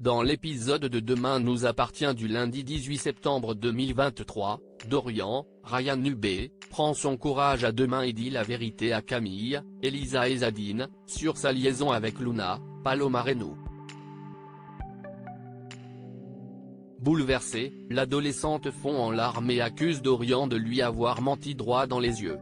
Dans l'épisode de Demain nous appartient du lundi 18 septembre 2023, Dorian, Ryan Nubé, prend son courage à deux mains et dit la vérité à Camille, Elisa et Zadine, sur sa liaison avec Luna, Paloma Reno. Bouleversée, l'adolescente fond en larmes et accuse Dorian de lui avoir menti droit dans les yeux.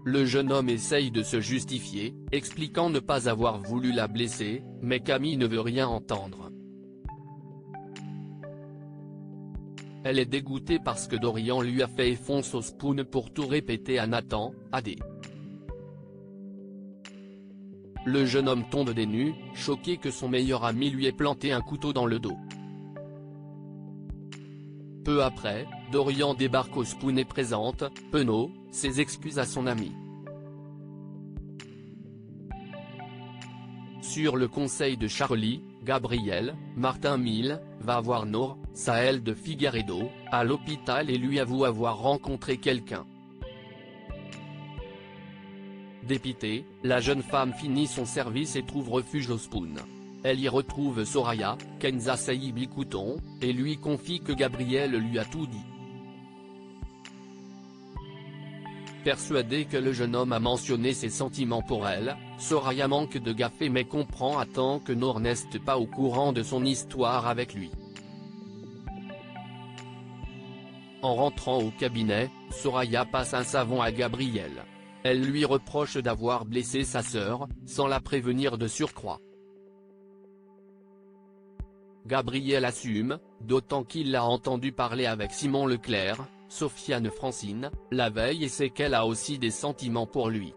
Le jeune homme essaye de se justifier, expliquant ne pas avoir voulu la blesser, mais Camille ne veut rien entendre. Elle est dégoûtée parce que Dorian lui a fait fonce au spoon pour tout répéter à Nathan, AD. Le jeune homme tombe des nues, choqué que son meilleur ami lui ait planté un couteau dans le dos. Peu après, Dorian débarque au spoon et présente, penaud, ses excuses à son ami. Sur le conseil de Charlie, Gabriel, Martin Mille, va voir Nour, Sahel de Figueiredo, à l'hôpital et lui avoue avoir rencontré quelqu'un. Dépitée, la jeune femme finit son service et trouve refuge au spoon. Elle y retrouve Soraya, Kenza Saïbi Couton, et lui confie que Gabriel lui a tout dit. Persuadée que le jeune homme a mentionné ses sentiments pour elle, Soraya manque de gaffe mais comprend à temps que Nour n'est pas au courant de son histoire avec lui. En rentrant au cabinet, Soraya passe un savon à Gabriel. Elle lui reproche d'avoir blessé sa sœur, sans la prévenir de surcroît. Gabriel assume, d'autant qu'il l'a entendu parler avec Simon Leclerc, Sofiane Francine, la veille et sait qu'elle a aussi des sentiments pour lui.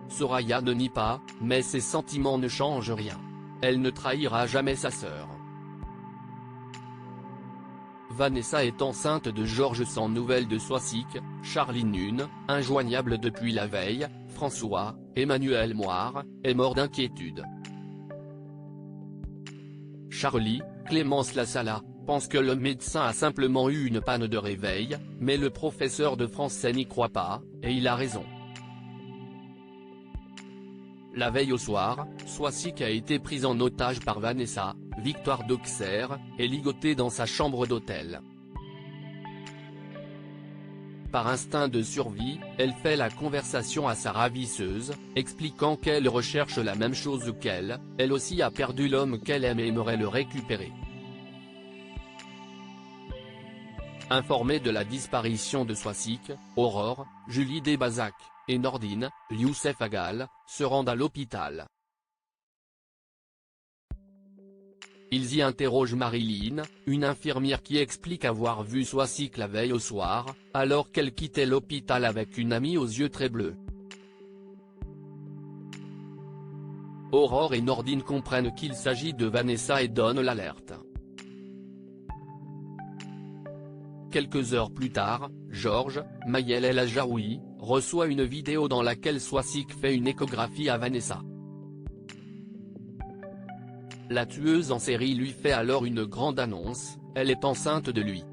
Soraya ne nie pas, mais ses sentiments ne changent rien. Elle ne trahira jamais sa sœur. Vanessa est enceinte de Georges sans nouvelles de Soisic, Charlie Nune, injoignable depuis la veille, François, Emmanuel Moire, est mort d'inquiétude. Charlie, Clémence Lassala, pense que le médecin a simplement eu une panne de réveil, mais le professeur de français n'y croit pas, et il a raison. La veille au soir, Soisic a été prise en otage par Vanessa, Victoire d'Auxerre, et ligotée dans sa chambre d'hôtel. Par instinct de survie, elle fait la conversation à sa ravisseuse, expliquant qu'elle recherche la même chose qu'elle, elle aussi a perdu l'homme qu'elle aime et aimerait le récupérer. Informée de la disparition de Soisic, Aurore, Julie Desbazac, et Nordine, Youssef Agal, se rendent à l'hôpital. Ils y interrogent Marilyn, une infirmière qui explique avoir vu Soisic la veille au soir, alors qu'elle quittait l'hôpital avec une amie aux yeux très bleus. Aurore et Nordine comprennent qu'il s'agit de Vanessa et donnent l'alerte. Quelques heures plus tard, Georges, Maëlle El Ajaoui, reçoit une vidéo dans laquelle Soisic fait une échographie à Vanessa. La tueuse en série lui fait alors une grande annonce, elle est enceinte de lui.